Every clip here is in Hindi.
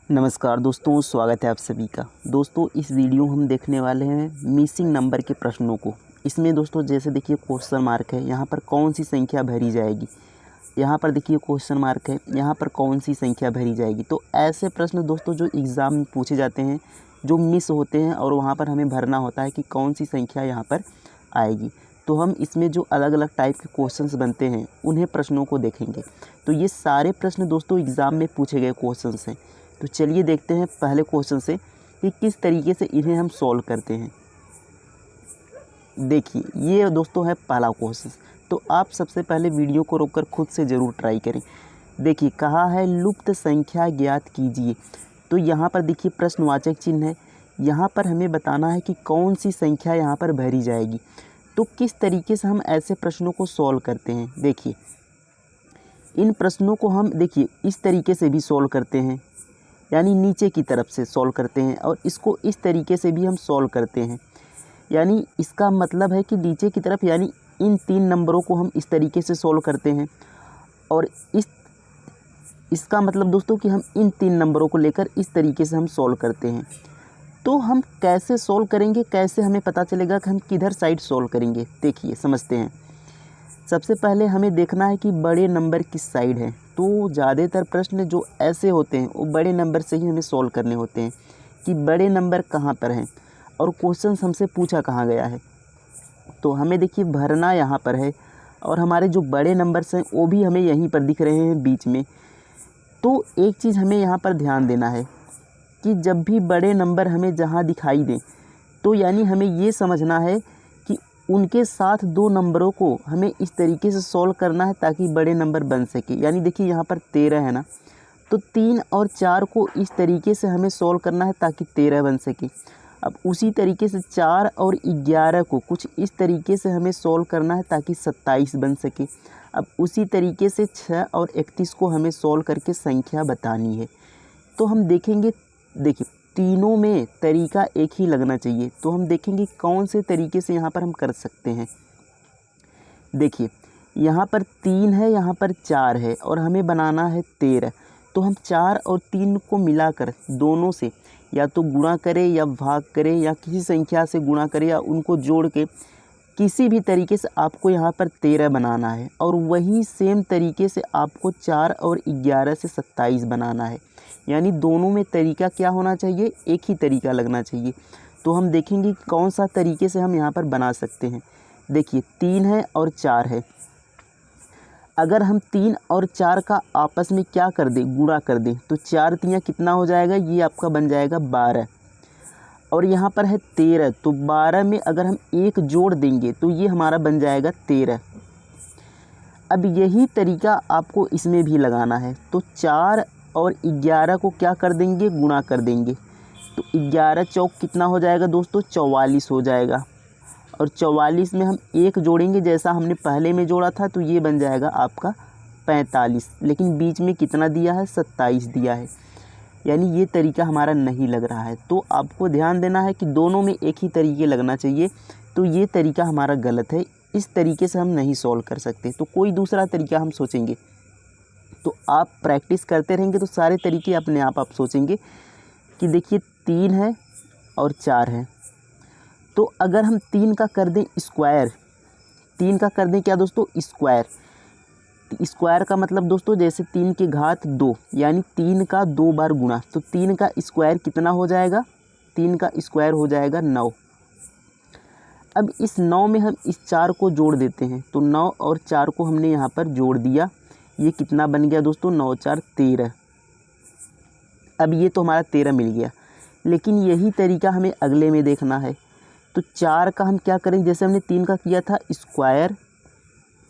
नमस्कार दोस्तों, स्वागत है आप सभी का। दोस्तों इस वीडियो हम देखने वाले हैं मिसिंग नंबर के प्रश्नों को। इसमें दोस्तों जैसे देखिए क्वेश्चन मार्क है, यहाँ पर कौन सी संख्या भरी जाएगी। यहाँ पर देखिए क्वेश्चन मार्क है, यहाँ पर कौन सी संख्या भरी जाएगी। तो ऐसे प्रश्न दोस्तों जो एग्ज़ाम में पूछे जाते हैं, जो मिस होते हैं और वहाँ पर हमें भरना होता है कि कौन सी संख्या यहाँ पर आएगी। तो हम इसमें जो अलग अलग टाइप के क्वेश्चंस बनते हैं उन्हें प्रश्नों को देखेंगे। तो ये सारे प्रश्न दोस्तों एग्ज़ाम में पूछे गए क्वेश्चंस हैं। तो चलिए देखते हैं पहले क्वेश्चन से कि किस तरीके से इन्हें हम सॉल्व करते हैं। देखिए ये दोस्तों है पहला क्वेश्चन। तो आप सबसे पहले वीडियो को रोककर खुद से ज़रूर ट्राई करें। देखिए कहा है लुप्त संख्या ज्ञात कीजिए। तो यहाँ पर देखिए प्रश्नवाचक चिन्ह है, यहाँ पर हमें बताना है कि कौन सी संख्या यहाँ पर भरी जाएगी। तो किस तरीके से हम ऐसे प्रश्नों को सॉल्व करते हैं। देखिए इन प्रश्नों को हम देखिए इस तरीके से भी सॉल्व करते हैं, यानी नीचे की तरफ से सॉल्व करते हैं, और इसको इस तरीके से भी हम सॉल्व करते हैं। यानी इसका मतलब है कि नीचे की तरफ, यानी इन 3 नंबरों को हम इस तरीके से सॉल्व करते हैं, और इसका मतलब दोस्तों कि हम इन 3 नंबरों को लेकर इस तरीके से हम सॉल्व करते हैं। तो हम कैसे सॉल्व करेंगे, कैसे हमें पता चलेगा कि हम किधर साइड सॉल्व करेंगे। देखिए समझते हैं। सबसे पहले हमें देखना है कि बड़े नंबर किस साइड है। तो ज़्यादातर प्रश्न जो ऐसे होते हैं वो बड़े नंबर से ही हमें सॉल्व करने होते हैं कि बड़े नंबर कहाँ पर हैं और क्वेश्चन हमसे पूछा कहाँ गया है। तो हमें देखिए भरना यहाँ पर है, और हमारे जो बड़े नंबर्स हैं वो भी हमें यहीं पर दिख रहे हैं बीच में। तो एक चीज़ हमें यहाँ पर ध्यान देना है कि जब भी बड़े नंबर हमें जहाँ दिखाई दें, तो यानी हमें ये समझना है कि उनके साथ 2 नंबरों को हमें इस तरीके से सॉल्व करना है ताकि बड़े नंबर बन सके। यानी देखिए यहाँ पर 13 है ना, तो 3 और 4 को इस तरीके से हमें सॉल्व करना है ताकि 13 बन सके। अब उसी तरीके से 4 और 11 को कुछ इस तरीके से हमें सॉल्व करना है ताकि 27 बन सके। अब उसी तरीके से 6 और 31 को हमें सॉल्व करके संख्या बतानी है। तो हम देखेंगे, देखिए तीनों में तरीका एक ही लगना चाहिए। तो हम देखेंगे कौन से तरीके से यहाँ पर हम कर सकते हैं। देखिए यहाँ पर 3 है, यहाँ पर 4 है, और हमें बनाना है 13। तो हम 4 और 3 को मिलाकर दोनों से या तो गुणा करें या भाग करें या किसी संख्या से गुणा करें या उनको जोड़ के किसी भी तरीके से आपको यहाँ पर 13 बनाना है, और वही सेम तरीके से आपको 4 और 11 से 27 बनाना है। यानी दोनों में तरीका क्या होना चाहिए, एक ही तरीका लगना चाहिए। तो हम देखेंगे कि कौन सा तरीके से हम यहाँ पर बना सकते हैं। देखिए 3 है और 4 है, अगर हम 3 और 4 का आपस में क्या कर दें, गुणा कर दें, तो 4 तियाँ कितना हो जाएगा, ये आपका बन जाएगा 12। और यहाँ पर है 13, तो 12 में अगर हम 1 जोड़ देंगे तो ये हमारा बन जाएगा 13। अब यही तरीका आपको इसमें भी लगाना है। तो 4 और 11 को क्या कर देंगे, गुणा कर देंगे। तो 11 चौक कितना हो जाएगा दोस्तों, 44 हो जाएगा। और 44 में हम 1 जोड़ेंगे जैसा हमने पहले में जोड़ा था, तो ये बन जाएगा आपका 45। लेकिन बीच में कितना दिया है, 27 दिया है। यानी ये तरीका हमारा नहीं लग रहा है। तो आपको ध्यान देना है कि दोनों में एक ही तरीके लगना चाहिए। तो ये तरीका हमारा गलत है, इस तरीके से हम नहीं सॉल्व कर सकते। तो कोई दूसरा तरीका हम सोचेंगे। तो आप प्रैक्टिस करते रहेंगे तो सारे तरीके अपने आप सोचेंगे कि देखिए 3 है और 4 है। तो अगर हम 3 का कर दें स्क्वायर, 3 का कर दें क्या दोस्तों, स्क्वायर। स्क्वायर का मतलब दोस्तों जैसे 3 की घात 2, यानी 3 का 2 बार गुणा। तो 3 का स्क्वायर कितना हो जाएगा, 3 का स्क्वायर हो जाएगा 9। अब इस 9 में हम इस 4 को जोड़ देते हैं। तो 9 और 4 को हमने यहाँ पर जोड़ दिया, ये कितना बन गया दोस्तों, 9 4 13। अब ये तो हमारा 13 मिल गया। लेकिन यही तरीका हमें अगले में देखना है। तो 4 का हम क्या करेंगे, जैसे हमने 3 का किया था स्क्वायर,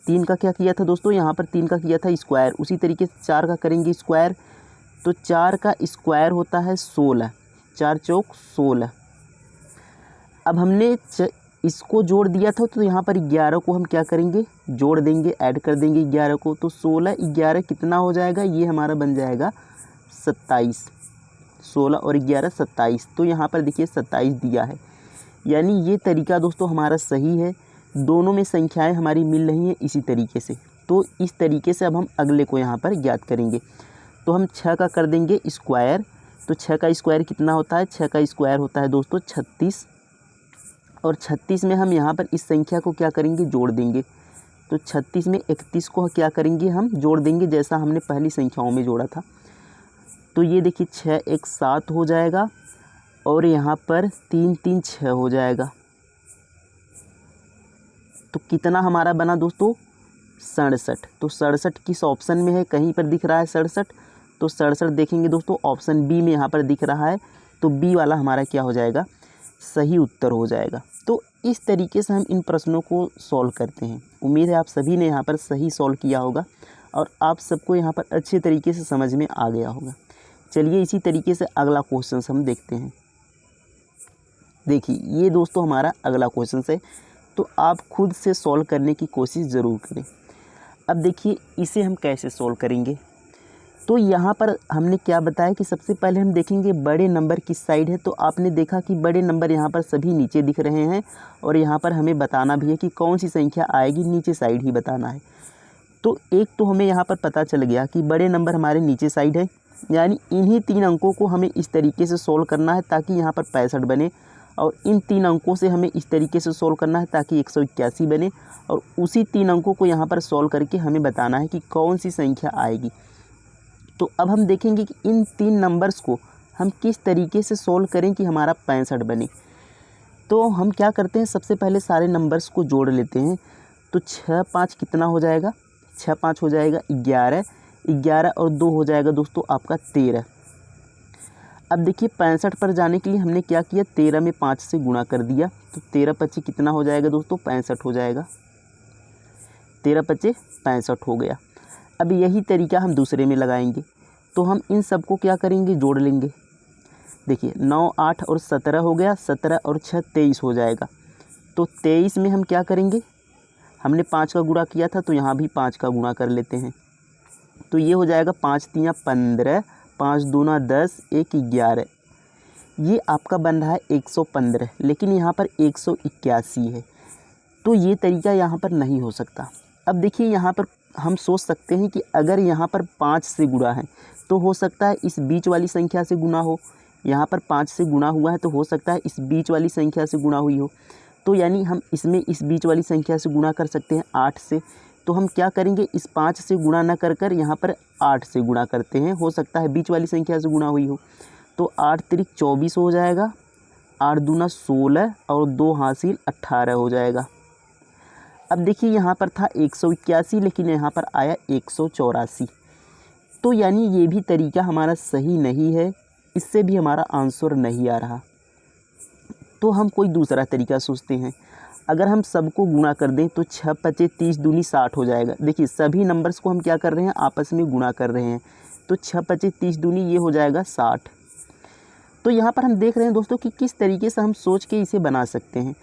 3 का क्या किया था दोस्तों, यहाँ पर 3 का किया था स्क्वायर, उसी तरीके से 4 का करेंगे स्क्वायर। तो 4 का स्क्वायर होता है 16, 4 चौक 16। अब हमने इसको जोड़ दिया था, तो यहाँ पर 11 को हम क्या करेंगे, जोड़ देंगे, ऐड कर देंगे 11 को। तो 16 11 कितना हो जाएगा, ये हमारा बन जाएगा 27। 16 और 11 27। तो यहाँ पर देखिए 27 दिया है। यानी ये तरीका दोस्तों हमारा सही है, दोनों में संख्याएं हमारी मिल रही हैं इसी तरीके से। तो इस तरीके से अब हम अगले को यहाँ पर ज्ञात करेंगे। तो हम 6 का कर देंगे स्क्वायर, तो 6 का स्क्वायर कितना होता है, 6 का स्क्वायर होता है दोस्तों 36, और 36 में हम यहाँ पर इस संख्या को क्या करेंगे, जोड़ देंगे। तो 36 में 31 को क्या करेंगे, हम जोड़ देंगे जैसा हमने पहली संख्याओं में जोड़ा था। तो ये देखिए 6 एक 7 हो जाएगा, और यहाँ पर 3 3 6 हो जाएगा। तो कितना हमारा बना दोस्तों, 67। तो 67 किस ऑप्शन में है, कहीं पर दिख रहा है 67, तो 67 देखेंगे दोस्तों ऑप्शन बी में यहाँ पर दिख रहा है। तो बी वाला हमारा क्या हो जाएगा, सही उत्तर हो जाएगा। तो इस तरीके से हम इन प्रश्नों को सॉल्व करते हैं। उम्मीद है आप सभी ने यहाँ पर सही सॉल्व किया होगा और आप सबको यहाँ पर अच्छे तरीके से समझ में आ गया होगा। चलिए इसी तरीके से अगला क्वेश्चन हम देखते हैं। देखिए ये दोस्तों हमारा अगला क्वेश्चन है, तो आप खुद से सॉल्व करने की कोशिश ज़रूर करें। अब देखिए इसे हम कैसे सॉल्व करेंगे। तो यहाँ पर हमने क्या बताया कि सबसे पहले हम देखेंगे बड़े नंबर किस साइड है। तो आपने देखा कि बड़े नंबर यहाँ पर सभी नीचे दिख रहे हैं, और यहाँ पर हमें बताना भी है कि कौन सी संख्या आएगी, नीचे साइड ही बताना है। तो एक तो हमें यहाँ पर पता चल गया कि बड़े नंबर हमारे नीचे साइड है, यानी इन्हीं 3 अंकों को हमें इस तरीके से सॉल्व करना है ताकि यहाँ पर 65 बने, और इन 3 अंकों से हमें इस तरीके से सॉल्व करना है ताकि 181 बने, और उसी 3 अंकों को यहाँ पर सॉल्व करके हमें बताना है कि कौन सी संख्या आएगी। तो अब हम देखेंगे कि इन 3 नंबर्स को हम किस तरीके से सॉल्व करें कि हमारा 65 बने। तो हम क्या करते हैं, सबसे पहले सारे नंबर्स को जोड़ लेते हैं। तो 6 5 कितना हो जाएगा, 6 5 हो जाएगा 11, 11 और 2 हो जाएगा दोस्तों आपका 13। अब देखिए 65 पर जाने के लिए हमने क्या किया, 13 में 5 से गुणा कर दिया। तो 13 25 कितना हो जाएगा दोस्तों, 65 हो जाएगा। 13 25 65 हो गया। अब यही तरीका हम दूसरे में लगाएंगे। तो हम इन सब को क्या करेंगे, जोड़ लेंगे। देखिए 9 8 और 17 हो गया, 17 और 6 23 हो जाएगा। तो 23 में हम क्या करेंगे, हमने 5 का गुणा किया था तो यहाँ भी 5 का गुणा कर लेते हैं। तो ये हो जाएगा 5 3 15, 5 2 10, 1 11। ये आपका बन रहा है 115, लेकिन यहाँ पर 181 है। तो ये तरीका यहाँ पर नहीं हो सकता। अब देखिए यहाँ पर हम सोच सकते हैं कि अगर यहाँ पर 5 से गुणा है तो हो सकता है इस बीच वाली संख्या से गुणा हो। यहाँ पर 5 से गुणा हुआ है तो हो सकता है इस बीच वाली संख्या से गुणा हुई हो। तो यानी हम इसमें इस बीच वाली संख्या से गुणा कर सकते हैं 8 से। तो हम क्या करेंगे, इस 5 से गुणा ना कर कर यहाँ पर 8 से गुणा करते हैं, हो सकता है बीच वाली संख्या से गुणा हुई हो। तो 8 3 24 हो जाएगा, 8 दूना 16 और 2 हासिल 18 हो जाएगा। अब देखिए यहाँ पर था 181, लेकिन यहाँ पर आया 184। तो यानी ये भी तरीका हमारा सही नहीं है, इससे भी हमारा आंसर नहीं आ रहा। तो हम कोई दूसरा तरीका सोचते हैं। अगर हम सबको गुणा कर दें तो 6 25 30 दूनी 60 हो जाएगा। देखिए सभी नंबर्स को हम क्या कर रहे हैं, आपस में गुणा कर रहे हैं। तो 6 25 30 दूनी ये हो जाएगा 60। तो यहाँ पर हम देख रहे हैं दोस्तों कि किस तरीके से हम सोच के इसे बना सकते हैं।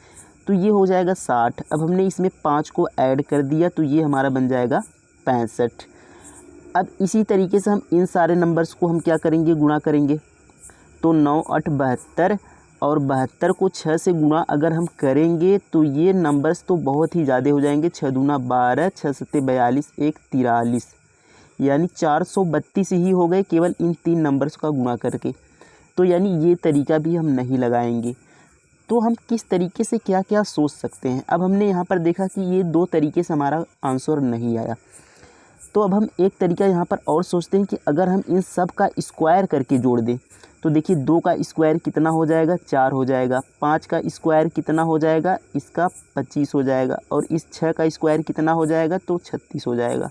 तो ये हो जाएगा 60। अब हमने इसमें 5 को ऐड कर दिया तो ये हमारा बन जाएगा 65। अब इसी तरीके से हम इन सारे नंबर्स को हम क्या करेंगे, गुणा करेंगे। तो 9 8 72, और 72 को 6 से गुणा अगर हम करेंगे तो ये नंबर्स तो बहुत ही ज़्यादा हो जाएंगे। 6 दूना 12, 6 सत्ते 42, 1 43, यानी 432 ही हो गए केवल इन 3 नंबर्स का गुणा करके। तो यानी ये तरीका भी हम नहीं लगाएंगे। तो हम किस तरीके से क्या क्या सोच सकते हैं। अब हमने यहाँ पर देखा कि ये 2 तरीके से हमारा आंसर नहीं आया। तो अब हम एक तरीका यहाँ पर और सोचते हैं कि अगर हम इन सब का स्क्वायर करके जोड़ दें तो देखिए 2 का स्क्वायर कितना हो जाएगा, 4 हो जाएगा। 5 का स्क्वायर कितना हो जाएगा, इसका 25 हो जाएगा। और इस 6 का स्क्वायर कितना हो जाएगा, तो 36 हो जाएगा।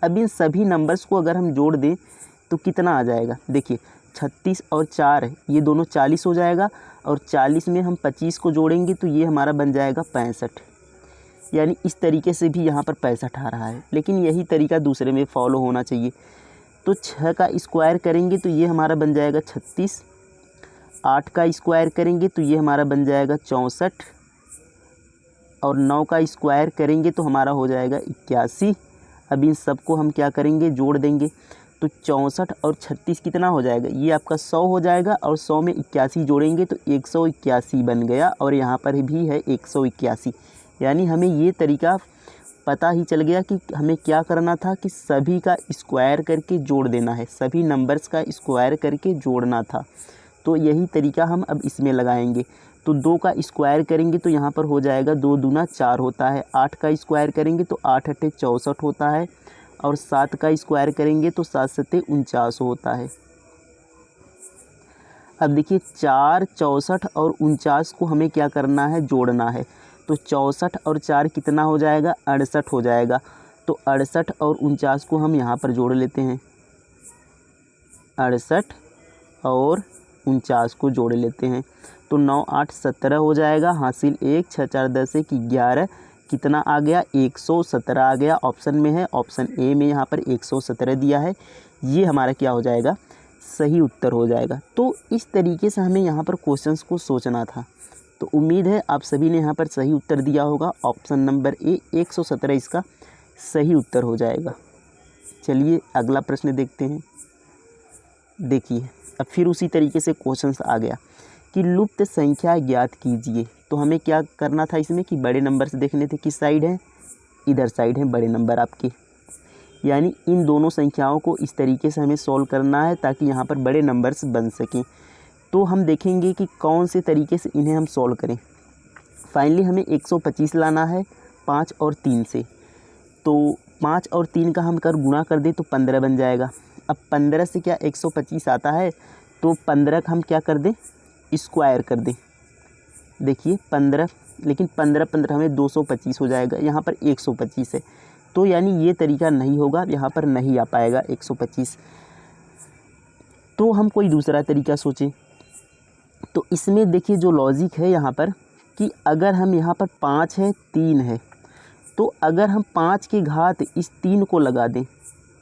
अब इन सभी नंबर्स को अगर हम जोड़ दें तो कितना आ जाएगा, देखिए 36 और 4 ये दोनों 40 हो जाएगा, और 40 में हम 25 को जोड़ेंगे तो ये हमारा बन जाएगा 65। यानी इस तरीके से भी यहाँ पर 65 आ रहा है, लेकिन यही तरीका दूसरे में फॉलो होना चाहिए। तो 6 का स्क्वायर करेंगे तो ये हमारा बन जाएगा 36, 8 का स्क्वायर करेंगे तो ये हमारा बन जाएगा 64, और 9 का स्क्वायर करेंगे तो हमारा हो जाएगा 81। अब इन सबको हम क्या करेंगे, जोड़ देंगे। तो 64 और 36 कितना हो जाएगा, ये आपका 100 हो जाएगा, और 100 में 81 जोड़ेंगे तो 181 बन गया, और यहाँ पर भी है 181। यानी हमें ये तरीका पता ही चल गया कि हमें क्या करना था कि सभी का स्क्वायर करके जोड़ देना है, सभी नंबर्स का स्क्वायर करके जोड़ना था। तो यही तरीका हम अब इसमें लगाएंगे। तो 2 का स्क्वायर करेंगे तो यहाँ पर हो जाएगा 2 दूना 4 होता है। 8 का स्क्वायर करेंगे तो 8 अट्ठे 64 होता है। और 7 का स्क्वायर करेंगे तो 7 सत्ते 49 होता है। अब देखिए 4, 64 और 49 को हमें क्या करना है, जोड़ना है। तो 64 और 4 कितना हो जाएगा, 68 हो जाएगा। तो 68 और 49 को हम यहाँ पर जोड़ लेते हैं। 68 और 49 को जोड़ लेते हैं तो 9, 8, 17 हो जाएगा। हासिल 1, 6, 4, 10, 1, 11 कितना आ गया, 117 आ गया। ऑप्शन में है, ऑप्शन ए में यहाँ पर 117 दिया है। ये हमारा क्या हो जाएगा, सही उत्तर हो जाएगा। तो इस तरीके से हमें यहाँ पर क्वेश्चंस को सोचना था। तो उम्मीद है आप सभी ने यहाँ पर सही उत्तर दिया होगा। ऑप्शन नंबर ए 117 इसका सही उत्तर हो जाएगा। चलिए अगला प्रश्न देखते हैं। देखिए अब फिर उसी तरीके से क्वेश्चंस आ गया कि लुप्त संख्या ज्ञात कीजिए। तो हमें क्या करना था इसमें कि बड़े नंबर से देखने थे, किस साइड है, इधर साइड है बड़े नंबर आपके। यानी इन दोनों संख्याओं को इस तरीके से हमें सॉल्व करना है ताकि यहाँ पर बड़े नंबर्स बन सकें। तो हम देखेंगे कि कौन से तरीके से इन्हें हम सॉल्व करें। फाइनली हमें 125 लाना है 5 और 3 से। तो 5 और 3 का हम कर गुणा कर दें तो 15 बन जाएगा। अब 15 से क्या 125 आता है, तो 15 का हम क्या कर दें, स्क्वायर कर दें। देखिए 15, लेकिन 15 15 हमें 225 हो जाएगा, यहाँ पर 125 है। तो यानी ये तरीका नहीं होगा, यहाँ पर नहीं आ पाएगा 125। तो हम कोई दूसरा तरीका सोचें। तो इसमें देखिए जो लॉजिक है यहाँ पर कि अगर हम यहाँ पर 5 है 3 है, तो अगर हम 5 की घात इस 3 को लगा दें,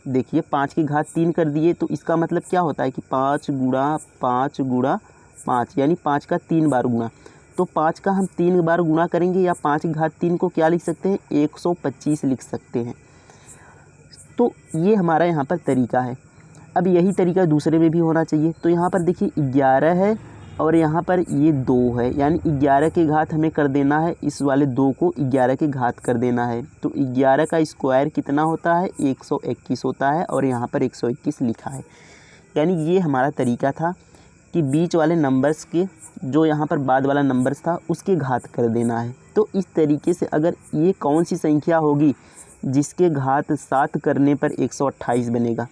देखिए 5 की घात 3 कर दिए तो इसका मतलब क्या होता है कि 5 गुणा 5 गुणा 5, यानी 5 का 3 बार गुणा। तो 5 का हम 3 बार गुणा करेंगे या 5 की घात 3 को क्या लिख सकते हैं, 125 लिख सकते हैं। तो ये हमारा यहाँ पर तरीका है। अब यही तरीका दूसरे में भी होना चाहिए। तो यहाँ पर देखिए 11 है और यहाँ पर ये 2 है, यानी 11 की घात हमें कर देना है, इस वाले 2 को 11 की घात कर देना है। तो 11 का स्क्वायर कितना होता है, 121 होता है और यहाँ पर 121 लिखा है। यानी ये हमारा तरीका था कि बीच वाले नंबर्स के, जो यहाँ पर बाद वाला नंबर्स था उसके घात कर देना है। तो इस तरीके से अगर ये कौन सी संख्या होगी जिसके घात 7 करने पर 128 बनेगा,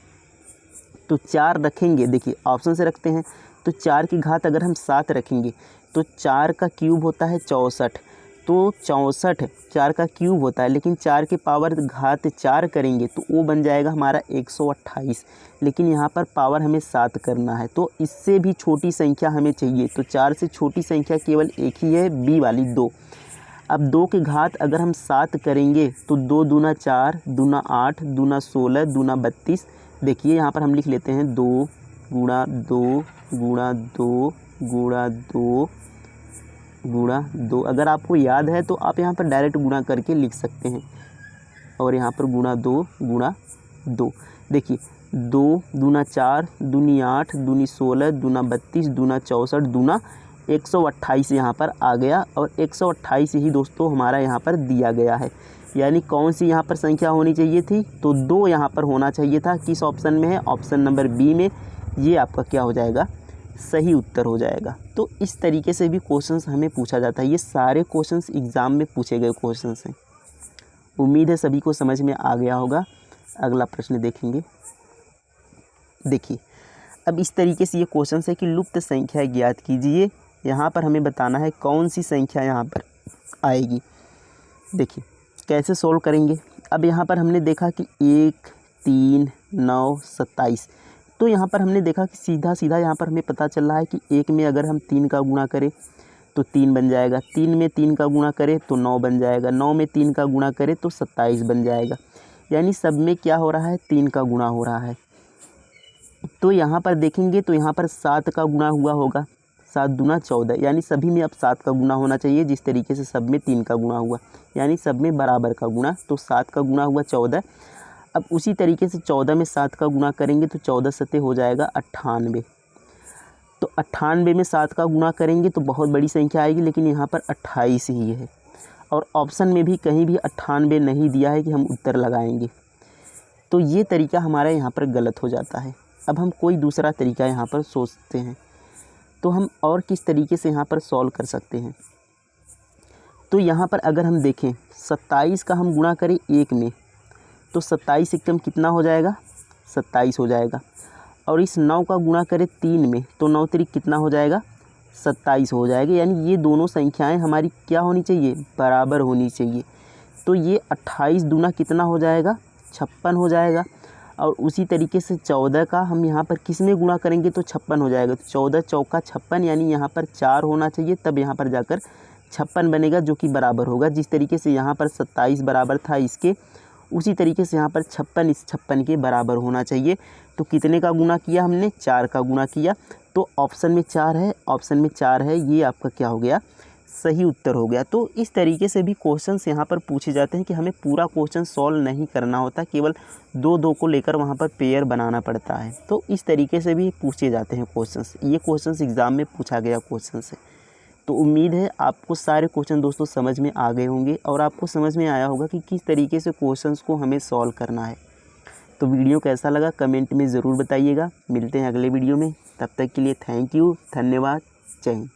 तो 4 रखेंगे। देखिए ऑप्शन से रखते हैं, तो 4 की घात अगर हम 7 रखेंगे तो 4 का क्यूब होता है 64। तो 64 4 का क्यूब होता है, लेकिन 4 के पावर घात 4 करेंगे तो वो बन जाएगा हमारा 128। लेकिन यहाँ पर पावर हमें 7 करना है, तो इससे भी छोटी संख्या हमें चाहिए। तो 4 से छोटी संख्या केवल एक ही है, बी वाली 2। अब 2 की घात अगर हम 7 करेंगे तो 2 दूना 4, दूना 8, दूना 16, दूना 32। देखिए यहाँ पर हम लिख लेते हैं 2 गुणा 2 गुणा 2 गुणा 2 गुणा 2। अगर आपको याद है तो आप यहाँ पर डायरेक्ट गुणा करके लिख सकते हैं, और यहाँ पर गुणा 2 गुणा 2। देखिए 2 दूना 4, दूनी 8, दूनी 16, दूना 32, दूना 64, दूना 128 यहाँ पर आ गया। और 128 ही दोस्तों हमारा यहाँ पर दिया गया है। यानी कौन सी यहाँ पर संख्या होनी चाहिए थी, तो 2 यहाँ पर होना चाहिए था। किस ऑप्शन में है, ऑप्शन नंबर बी में। ये आपका क्या हो जाएगा, सही उत्तर हो जाएगा। तो इस तरीके से भी क्वेश्चंस हमें पूछा जाता है। ये सारे क्वेश्चंस एग्ज़ाम में पूछे गए क्वेश्चंस हैं। उम्मीद है सभी को समझ में आ गया होगा। अगला प्रश्न देखेंगे। देखिए अब इस तरीके से ये क्वेश्चन है कि लुप्त संख्या ज्ञात कीजिए। यहाँ पर हमें बताना है कौन सी संख्या यहाँ पर आएगी। देखिए कैसे सोल्व करेंगे। अब यहाँ पर हमने देखा कि 1, 3, 9, 27। तो यहाँ पर हमने देखा कि सीधा सीधा यहाँ पर हमें पता चल रहा है कि 1 में अगर हम 3 का गुणा करें तो 3 बन जाएगा, 3 में 3 का गुणा करें तो 9 बन जाएगा, 9 में 3 का गुणा करें तो 27 बन जाएगा। यानी सब में क्या हो रहा है, 3 का गुणा हो रहा है। तो यहाँ पर देखेंगे तो यहाँ पर 7 का गुणा हुआ होगा, 7 दूना 14। यानी सभी में अब 7 का गुणा होना चाहिए, जिस तरीके से सब में 3 का गुणा हुआ, यानी सब में बराबर का गुणा। तो 7 का गुणा हुआ 14। अब उसी तरीके से 14 में 7 का गुणा करेंगे तो 14 सत्ते हो जाएगा 98। तो 98 में 7 का गुणा करेंगे तो बहुत बड़ी संख्या आएगी, लेकिन यहाँ पर 28 ही है। और ऑप्शन में भी कहीं भी 98 नहीं दिया है कि हम उत्तर लगाएंगे। तो ये तरीका हमारा यहाँ पर गलत हो जाता है। अब हम कोई दूसरा तरीका यहाँ पर सोचते हैं, तो हम और किस तरीके से यहाँ पर सॉल्व कर सकते हैं। तो यहाँ पर अगर हम देखें 27 का हम गुणा करें 1 में, तो 27 एकदम कितना हो जाएगा, 27 हो जाएगा। और इस 9 का गुणा करें 3 में, तो 9 तिरिक कितना हो जाएगा, 27 हो जाएगा। यानी ये दोनों संख्याएं हमारी क्या होनी चाहिए, बराबर होनी चाहिए। तो ये 28 दूना कितना हो जाएगा, 56 हो जाएगा। और उसी तरीके से 14 का हम यहाँ पर किस में गुणा करेंगे तो 56 हो जाएगा। तो 14 चौका 56, यानी यहाँ पर 4 होना चाहिए, तब यहाँ पर जाकर 56 बनेगा, जो कि बराबर होगा। जिस तरीके से यहाँ पर 27 बराबर था इसके, उसी तरीके से यहाँ पर 56 इस 56 के बराबर होना चाहिए। तो कितने का गुणा किया हमने, 4 का गुणा किया। तो ऑप्शन में 4 है, ऑप्शन में 4 है, ये आपका क्या हो गया, सही उत्तर हो गया। तो इस तरीके से भी क्वेश्चंस यहाँ पर पूछे जाते हैं कि हमें पूरा क्वेश्चन सॉल्व नहीं करना होता, केवल 2-2 को लेकर वहाँ पर पेयर बनाना पड़ता है। तो इस तरीके से भी पूछे जाते हैं क्वेश्चंस। ये क्वेश्चंस एग्ज़ाम में पूछा गया क्वेश्चन है। तो उम्मीद है आपको सारे क्वेश्चन दोस्तों समझ में आ गए होंगे और आपको समझ में आया होगा कि किस तरीके से क्वेश्चंस को हमें सॉल्व करना है। तो वीडियो कैसा लगा कमेंट में ज़रूर बताइएगा। मिलते हैं अगले वीडियो में, तब तक के लिए थैंक यू, धन्यवाद, जय हिंद।